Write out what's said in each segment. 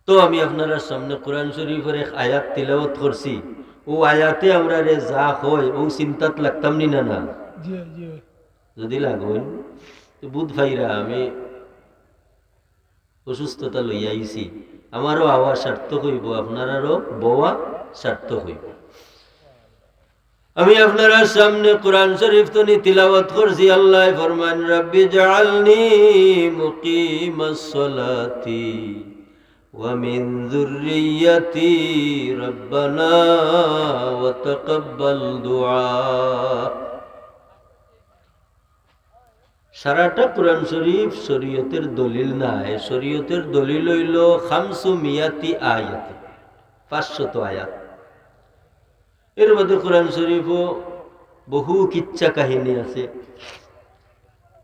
তো আমি আপনারা সামনে কোরআন শরীফের এক আয়াত তিলাওয়াত করছি। ও আয়াতে আমরা রে যা হয় ও চিন্তাত লাগতাম নি না না জি জি যদি লাগুন তো বুধ ভাইরা আমি অসুস্থতা লইয়া আইছি, আমারও আওয়াজ সার্থক হইব, আপনারারও বওয়া সার্থক হইব। আমি আপনারা সামনে কোরআন শরীফ তনি তিলাওয়াত করছি। আল্লাহ ফরমান রাব্বি জাআলনি মুকিমাস সালাতি ওয়া মিন যুররিয়্যাতি রব্বানা ওয়া তাকাব্বাল দুআ। সারাটা কোরআন শরীফ শরীয়তের দলিল নাই, শরীয়তের দলিল হইল খামসু মিয়াতি আয়াত, 500 আয়াত। এর মধ্যে কোরআন শরীফও বহু কিচ্ছা কাহিনী আছে,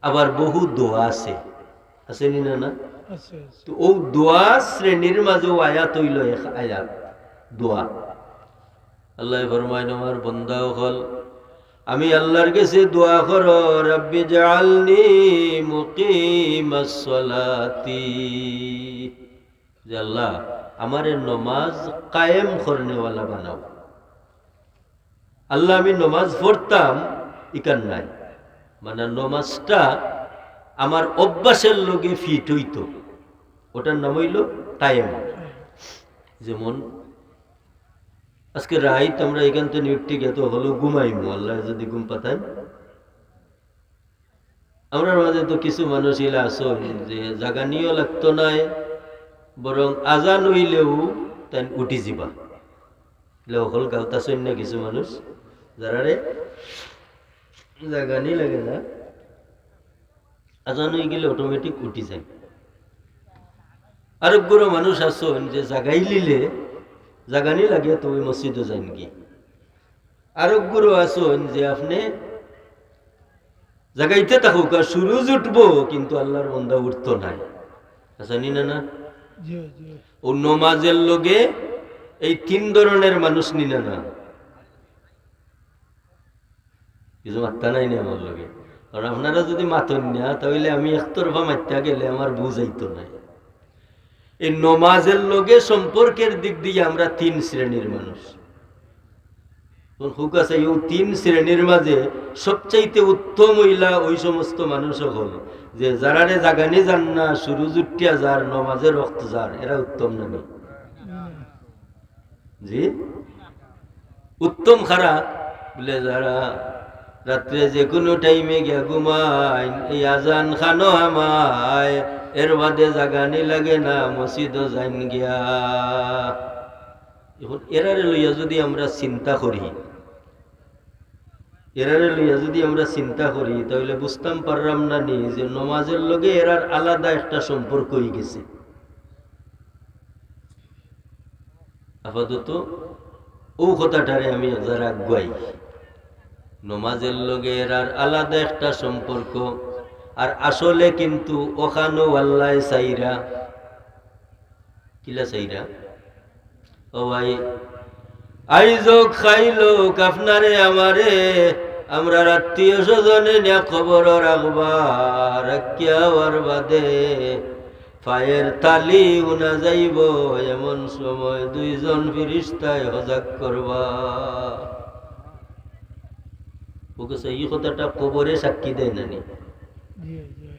আবার বহু দোয়া আছে, আছে নি না না? আছে আছে তো ও দোয়া শ্রেণীর মাঝে আয়াত হইল এক আয়াত দোয়া। আল্লাহ ফরমায় আমার বন্দা হল আমি আল্লাহর কাছে দোয়া করো রাব্বি জাআলনি মুকিমাস সালাতি, যে আল্লাহ আমারে নমাজ কায়েম করনেওয়ালা বানাও। আল্লাহ আমি নমাজ পড়তাম ইকান নাই, মানে নমাজটা আমার অভ্যাসের লগে ফিট হইতো, ওটার নাম হইল টাইম। যেমন আজকে রাইত আমরা এখান থেকে নিউটে গেত হলো ঘুমাইমু, আল্লাহ যদি ঘুম পাতাম। আমরা মাঝে তো কিছু মানুষ ইলা আসো যে জাগানিও লাগতো নাই, বরং আজান হইলেও তাই উঠি যাবা, হল গাওতা সৈন্য কিছু মানুষ যারা রে জাগানি লাগে না, আজান হয়ে গেলে অটোমেটিক উঠি যায়। আরোগ্যর মানুষ আসন যে জাগাই লিলে জাগানি লাগে তো ওই মসজিদও যান কি। আরোগ্যরও আসন যে আপনি জাগাইতে থাকুক আর সুরুজ উঠবো কিন্তু আল্লাহর বন্দা উঠতো নাই, আসনি না না? জি জি ও নমাজের লগে এই 3 ধরনের মানুষ নিনা না, কিছু মাত্তা নাই না আমার লগে। কারণ আপনারা যদি মাতন না তাহলে আমি একতরফা মাত্তা গেলে আমার বুঝাইতো নাই। এই নমাজের লগে সম্পর্কের দিক দিয়ে আমরা 3 শ্রেণীর মানুষ। হুক আছে এই 3 শ্রেণীর মাঝে সবচাইতে উত্তম হইলা ওই সমস্ত মানুষ হল যে যারারে জাগানি যান না, সুরুজ উঠিয়া যার, নমাজের রক্ত যার, এরা উত্তম নামে। জি উত্তম খারাপ বলে যারা রাত্রে যে কোনো টাইমে গিয়া ঘুমায়, এই আজান খানো আমায়, এর বাদে জাগানি লাগে না, মসজিদও যাইন গিয়া। এখন এরারে লইয়া যদি আমরা চিন্তা করি, এরারে লইয়া যদি আমরা চিন্তা করি তাহলে বুঝতাম পারলাম না নি যে নমাজের লগে এরার আলাদা একটা সম্পর্ক হয়ে গেছে। আপাতত ও কথাটারে আমি যারা আগুয়াই, নমাজের লগে এরার আলাদা একটা সম্পর্ক। আর আসলে কিন্তু ওখানো আল্লাহ চাইরা কিলা চাইরা, ও ভাই আইজোক খাইলোক আপনারে আমারে, আমরা আত্মীয় স্বজনে নিয়ে খবর রাখবা, রাখিয়ার বাদে পায়ের তালি উনা যাইব, এমন সময় 2 জন ফিরিস্তায় হজাক করবা। ওকে এই কথাটা কবরে সাক্ষী দেয় নানি, জি জি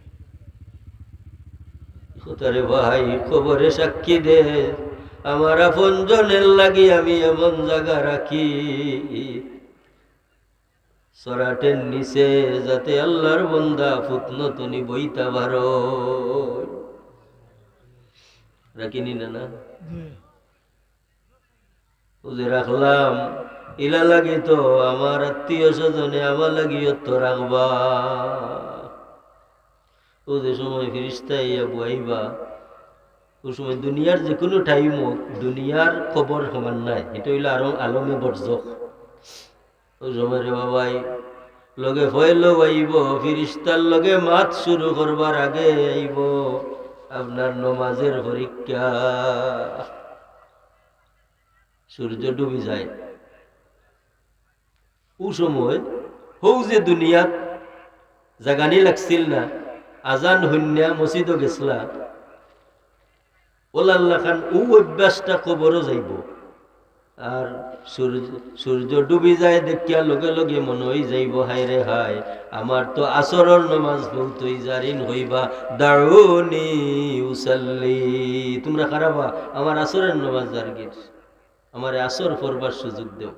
কথারে ভাই কবরে সাক্ষী দে, আমার আপন জনের লাগি আমি এমন জায়গা রাখি সরাটের নিচে যাতে আল্লাহর বন্দা ফুতন তুমি বইতা পারো, রাখিনি না না? জি ও যে রাখলাম ইলা লাগি তো আমার আত্মীয় স্বজনে আমার লাগিও তো রাখবা। ও যে সময় ফিরিস্তা ইয়া বুয়াইবা, ওই সময় দুনিয়ার যে কোনো টাইম হোক দুনিয়ার খবর সমান নাই, এটা হইলো আরো আলমে বর্জক। ওই সময় রে বাবাই লগে ভয়ল আইব, ফিরিস্তার লগে মাত শুরু করবার আগে আইব আপনার নমাজের পরীক্ষা। সূর্য ডুবে যায় ও সময়, হৌ যে দুনিয়াত জাগানি লাগছিল না, আজান হইন্যা মসজিদও গেছলা, ওলাল্লা খান ও অভ্যাসটা কবরও যাইব। আর সূর্য ডুবি যায় দেখিয়া লগে লগে মনে হই যাইব হায় রে হায় আমার তো আসরের নামাজ পড়তই জারিন হইবা দাউনি উসাল্লি, তোমরা খারাপা আমার আসরের নামাজ জারগির, আমার আসর পড়বার সুযোগ দেও।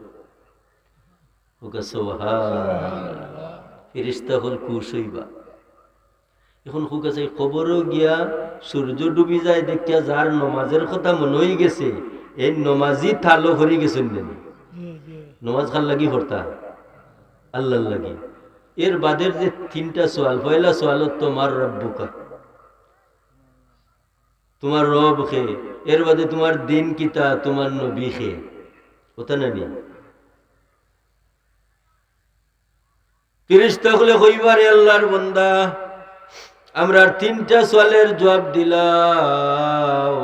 ওকে সুবহানাল্লাহ, ফেরেশতা হল খুশ হইবা। এখন খুব আছে খবরও গিয়া সূর্য ডুবি যায় দেখিয়া যার নমাজের কথা মনে হয়ে গেছে এই নমাজি থালো হরি গেছেন নেন, জি জি নমাজ খান লাগি হরতা আল্লাহ লাগি। এর বাদের যে তিনটা সোয়াল, পয়লা সোয়ালত তোমার রব্বুকা, তোমার রব খে, এর বাদে তোমার দিন কিতা, তোমার নবী খে, ওটা নানি ফেরেশতা হলে হইবারে আল্লাহর বান্দা আমরা তিনটা সোয়ালের জবাব দিলাম।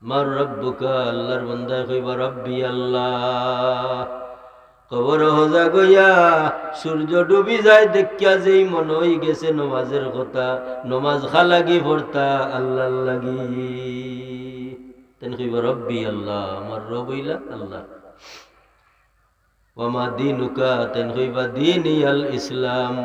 মার রব্বুকা, আল্লাহর বান্দা কইবা রব্বি আল্লাহ। কবর হজা গইয়া সূর্য ডুবি যায় দেখিয়া যেই মনে হই গেছে নমাজের কথা, নমাজ খা লাগি পড়তা আল্লাহ লাগি, তেন কইবা রব্বি আল্লাহ, আমার রব হইলা আল্লাহ। ওয়ামা দিনুকা, তেন কইবা দীনি আল ইসলাম।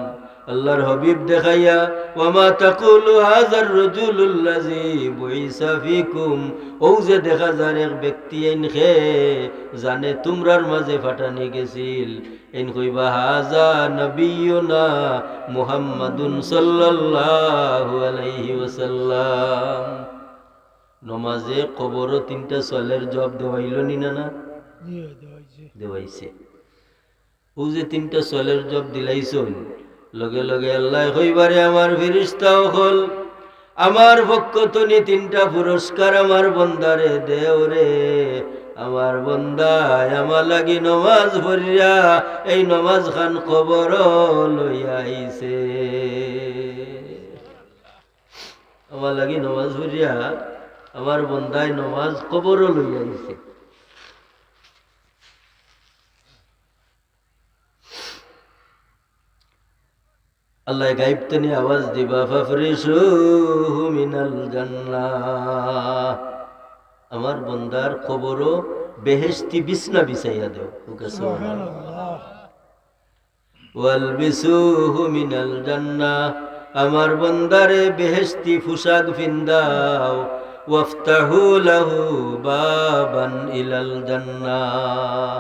আল্লাহর হাবিব দেখাইয়া ওয়ামা তাকুলু হাযার রাজুলুল্লাযী বুইসা ফীকুম, ও যে দেখা যায় এক ব্যক্তি এনখে জানে তোমরার মাঝে ফাটানি গেছিল, এন কইবা হাযা নবিয়ুনা মুহাম্মাদুন সাল্লাল্লাহু আলাইহি ওয়াসাল্লাম। নমাজে কবর তিনটা সোয়ালের জবাব দেওয়াইল নি না না জি জি দেওয়াইছে। ও যে তিনটা সোয়ালের জবাব দিলাইছন লগে লগে আল্লাহ কইবারে আমার ফেরেশতা হল আমার পক্ষ তনি তিনটা পুরস্কার আমার বন্দারে দেও রে। আমার বন্দায় আমার লাগি নমাজ পড়িয়া এই নমাজ খান খবর লইয়া আইছে, আমার লাগি নমাজ পড়িয়া আমার বন্দায় নমাজ খবর লইয়া আইছে। আল্লাহ গাইব তনি আওয়াজ দিবা ফাফরিসুহু মিনাল জান্নাহ, আমার বন্দার খবরও বেহেশতি বিছনা বিছাইয়া দেও। সুবহানাল্লাহ ওয়ালবিসুহু মিনাল জান্নাহ, আমার বন্দারে বেহেশতি পোশাক ফিন্দাও। ওয়াফতাহু লাহু বাবান ইলাল জান্নাহ,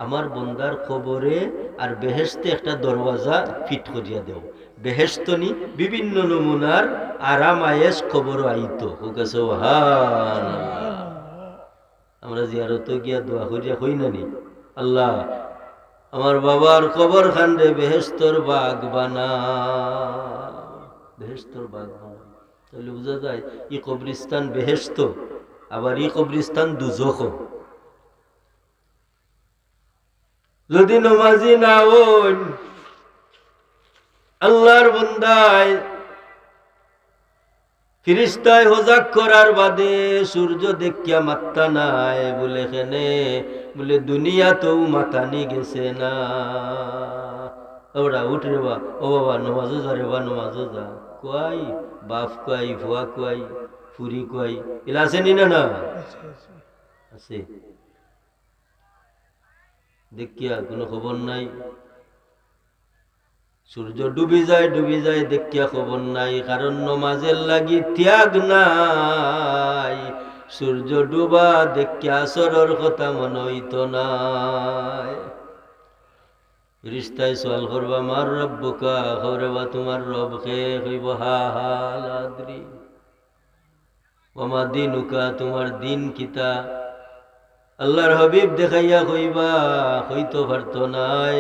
আমার বন্দার খবরে আর বেহেশতে একটা দরওয়াজা ফিট করিয়া দেও। বেহেশতনি বিভিন্ন নমুনার আরাম আয়েশ খবর আইতো। ওকে সুবহানাল্লাহ। আমরা জিয়ারত গিয়া দোয়া করিয়া কই নানি আল্লাহ আমার বাবার কবর খান্ডে বেহেশতর বাগ বানা, বেহেশতর বাগ বানা। তাহলে বুঝা যায় ই কবরিস্তান বেহেশত, আবার ই কবরিস্তান দুজখ। যদি নমাজি না হন আল্লাহর বান্দায় ফিরিস্তায় হজাক করার বাদে সূর্য দেখিয়া মাত্তা নাই বলে কেনে বলে দুনিয়া তো মাতানি গেছে না। ওরা উঠ রে বা, ও বাবা নমাজও যা রে বা, নমাজও যা। কয় বাপ কয় ভুয়া কয় ফুরি কয় এলা আছে নি না না আচ্ছা আচ্ছা আছে, দেখিয়া কোনো খবর নাই। সূর্য ডুবি যায় দেখিয়া খবর নাই, কারণ নমাজের লাগি ত্যাগ নাই। সূর্য ডুবা দেখিয়া আসরের কথা মনে হইত নাই। ফেরেশতায় সওয়াল করবা মার রব্বুকা, খবরে বা তোমার রব কে, কইব হা হা লা আদরি। ওমা দিনুকা, তোমার দিন কিতা। আল্লাহর হাবিব দেখাইয়া কইবা হইতো পারতো নাই,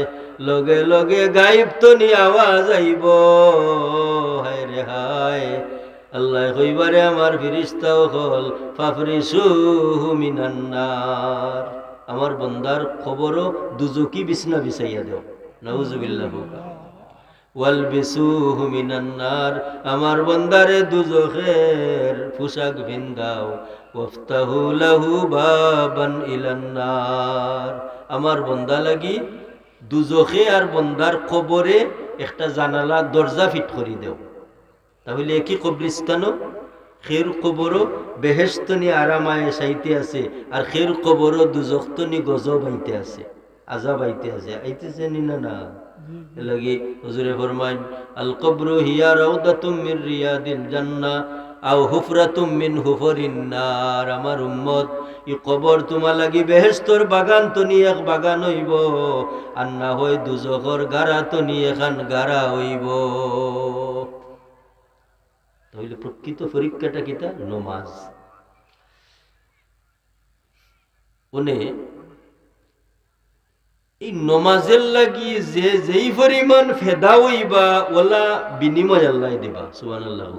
লগে লগে গাইব তো নি আওয়াজ আইব হায় রে হায়। আল্লাহ কইবারে আমার ফেরেশতাও হল ফাফরিসুহু মিনান নার, আমার বন্দার খবরও দুজকি বিছনা বিছাইয়া দেও। নাউজুবিল্লাহ। ওয়ালবিসুহু মিনান নার, আমার বন্দারে দুজখের পোশাক ভিন্দাও। ওয়াফতাহু লাহু বাবান ইলান নার, আমার বন্দা লাগি দুজখে আর বন্দার কবরে একটা জানালা দরজা ফিট করি দেও। তাহলে একই কবরিস্তানও খের কবরও বেহেশতনি আরামায়ে সাইতে আছে, আর খের কবরও দুজখতনি গজব আইতে আছে, আজাব আইতে আছে। আইতেছে নি না না? লাগি হুজুরে ফরমাইন আল কবরু হিয়া রাউদাতুম মিন রিয়াদিল জান্নাহ আও হুফরাতুম মিন হুফরিন নার। আমার উম্মত, ই কবর তোমার লাগি বেহেশতর বাগান তনি এক বাগান হইব, আর না হয় দুজখর গারা তনি এখান গারা হইব। তাহলে প্রকৃত পরীক্ষাটা কিটা? নমাজ। ওনে এই নমাজের লাগি যে যেই পরিমাণ ফেদা হইবা ওলা বিনিময় আল্লাহ দিবা। সুবহানাল্লাহ।